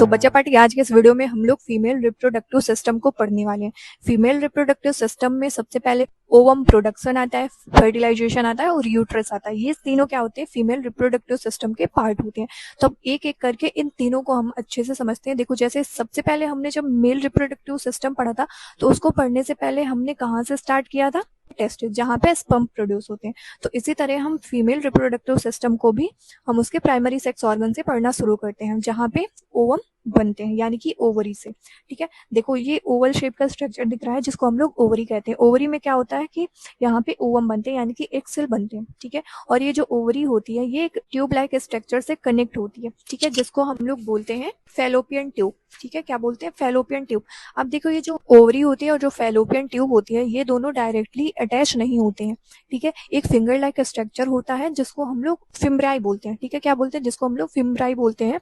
तो बच्चा पार्टी आज के इस वीडियो में हम लोग फीमेल रिप्रोडक्टिव सिस्टम को पढ़ने वाले हैं। फीमेल रिप्रोडक्टिव सिस्टम में सबसे पहले ओवम प्रोडक्शन आता है, फर्टिलाइजेशन आता है और यूट्रस आता है। ये तीनों क्या होते हैं? फीमेल रिप्रोडक्टिव सिस्टम के पार्ट होते हैं। तो अब एक एक करके इन तीनों को हम अच्छे से समझते हैं। देखो, जैसे सबसे पहले हमने जब मेल रिप्रोडक्टिव सिस्टम पढ़ा था तो उसको पढ़ने से पहले हमने कहाँ से स्टार्ट किया था? टेस्ट, जहाँ पे स्पर्म प्रोड्यूस होते हैं। तो इसी तरह हम फीमेल रिप्रोडक्टिव सिस्टम को भी हम उसके प्राइमरी सेक्स ऑर्गन से पढ़ना शुरू करते हैं, जहाँ पे ओवम बनते हैं, यानी कि ओवरी से। ठीक है, देखो ये ओवल शेप का स्ट्रक्चर दिख रहा है जिसको हम लोग ओवरी कहते हैं। ओवरी में क्या होता है कि यहाँ पे ओवम बनते हैं, यानी कि एक सेल बनते हैं। ठीक है, और ये जो ओवरी होती है ये एक ट्यूब लाइक स्ट्रक्चर से कनेक्ट होती है। ठीक है, जिसको हम लोग बोलते हैं फैलोपियन ट्यूब। ठीक है, क्या बोलते हैं? Fallopian tube. अब देखो, ये जो ओवरी होती है और जो फैलोपियन ट्यूब होती है ये दोनों डायरेक्टली अटैच नहीं होते हैं। ठीक है, एक फिंगर लाइक स्ट्रक्चर होता है जिसको हम लोग फिम्ब्राई बोलते हैं। ठीक है, क्या बोलते हैं? जिसको हम लोग फिम्ब्राई बोलते हैं।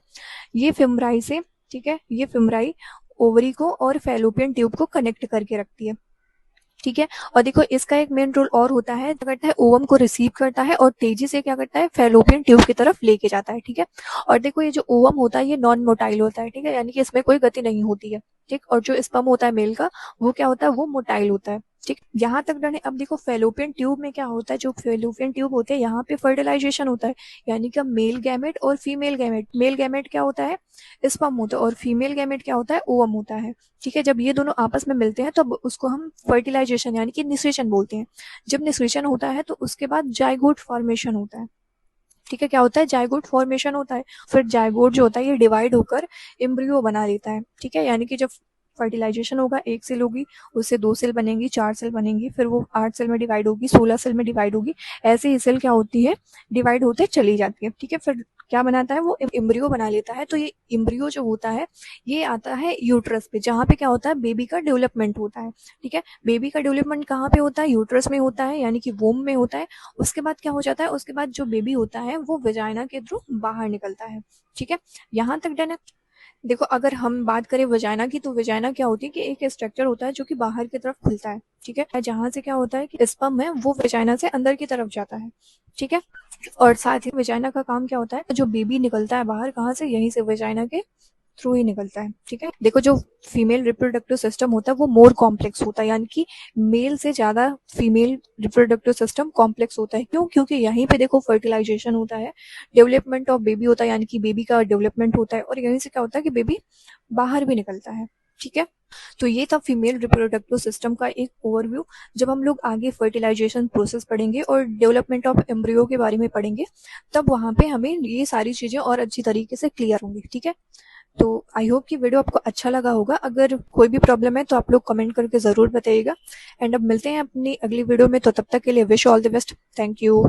ये फिम्ब्राई से, ठीक है, ये फिम्ब्राई ओवरी को और फैलोपियन ट्यूब को कनेक्ट करके रखती है। ठीक है, और देखो इसका एक मेन रोल और होता है, क्या करता है? ओवम को रिसीव करता है और तेजी से क्या करता है? फैलोपियन ट्यूब की तरफ लेके जाता है। ठीक है, और देखो ये जो ओवम होता है ये नॉन मोटाइल होता है। ठीक है, यानी कि इसमें कोई गति नहीं होती है। ठीक, और जो स्पर्म होता है मेल का, वो क्या होता है? वो मोटाइल होता है। ठीक, यहाँ तक डन है। अब देखो फैलोपियन ट्यूब में क्या होता है? जो फैलोपियन ट्यूब होते हैं यहाँ पे फर्टिलाइजेशन होता है, यानी कि मेल गैमेट और फीमेल गैमेट। मेल गैमेट क्या होता है? स्पर्म होता है, और फीमेल गैमेट क्या होता है? ओवम होता है। ठीक है, जब ये दोनों आपस में मिलते हैं तब उसको हम फर्टिलाइजेशन यानी कि निषेचन बोलते हैं। जब निषेचन होता है तो उसके बाद जाइगोट फॉर्मेशन होता है। ठीक है, क्या होता है? जाइगोट फॉर्मेशन होता है। फिर जाइगोट जो होता है ये डिवाइड होकर एम्ब्रियो बना लेता है। ठीक है, यानी कि जब फर्टिलाइजेशन होगा, एक सेल होगी, उससे 2 सेल बनेंगी, 4 सेल बनेंगी, फिर वो 8 सेल में डिवाइड होगी, 16 सेल में डिवाइड होगी। ऐसे ही सेल क्या होती है? डिवाइड होते चली जाती है। ठीक है, फिर क्या बनाता है? वो एम्ब्रियो बना लेता है। तो ये एम्ब्रियो जो होता है ये आता है यूट्रस पे, जहाँ पे क्या होता है? बेबी का डेवलपमेंट होता है। ठीक है, बेबी का डेवलपमेंट कहाँ पे होता है? यूट्रस में होता है, यानी कि वोम में होता है। उसके बाद क्या हो जाता है? उसके बाद जो बेबी होता है वो वेजाइना के थ्रू बाहर निकलता है। ठीक है, यहाँ तक डन है। देखो, अगर हम बात करें वजाइना की, तो वजाइना क्या होती है कि एक स्ट्रक्चर होता है जो कि बाहर की तरफ खुलता है। ठीक है, जहां से क्या होता है कि स्पर्म है वो वजाइना से अंदर की तरफ जाता है। ठीक है, और साथ ही वजाइना का काम क्या होता है? जो बेबी निकलता है बाहर, कहाँ से? यहीं से, वजाइना के थ्रू ही निकलता है। ठीक है, देखो जो फीमेल रिप्रोडक्टिव सिस्टम होता है वो मोर कॉम्प्लेक्स होता है, यानी कि मेल से ज्यादा फीमेल रिप्रोडक्टिव सिस्टम कॉम्प्लेक्स होता है। क्यों? क्योंकि यहीं पे देखो फर्टिलाइजेशन होता है, डेवलपमेंट ऑफ बेबी होता है, यानी कि बेबी का डेवलपमेंट होता है, और यहीं से क्या होता है कि बेबी बाहर भी निकलता है। ठीक है, तो ये था फीमेल रिप्रोडक्टिव सिस्टम का एक ओवरव्यू। जब हम लोग आगे फर्टिलाइजेशन प्रोसेस पढ़ेंगे और डेवलपमेंट ऑफ एम्ब्रियो के बारे में पढ़ेंगे, तब वहां पे हमें ये सारी चीजें और अच्छी तरीके से क्लियर होंगी। ठीक है, तो आई होप कि वीडियो आपको अच्छा लगा होगा। अगर कोई भी प्रॉब्लम है तो आप लोग कमेंट करके ज़रूर बताइएगा। एंड अब मिलते हैं अपनी अगली वीडियो में, तो तब तक के लिए wish all the best. Thank you.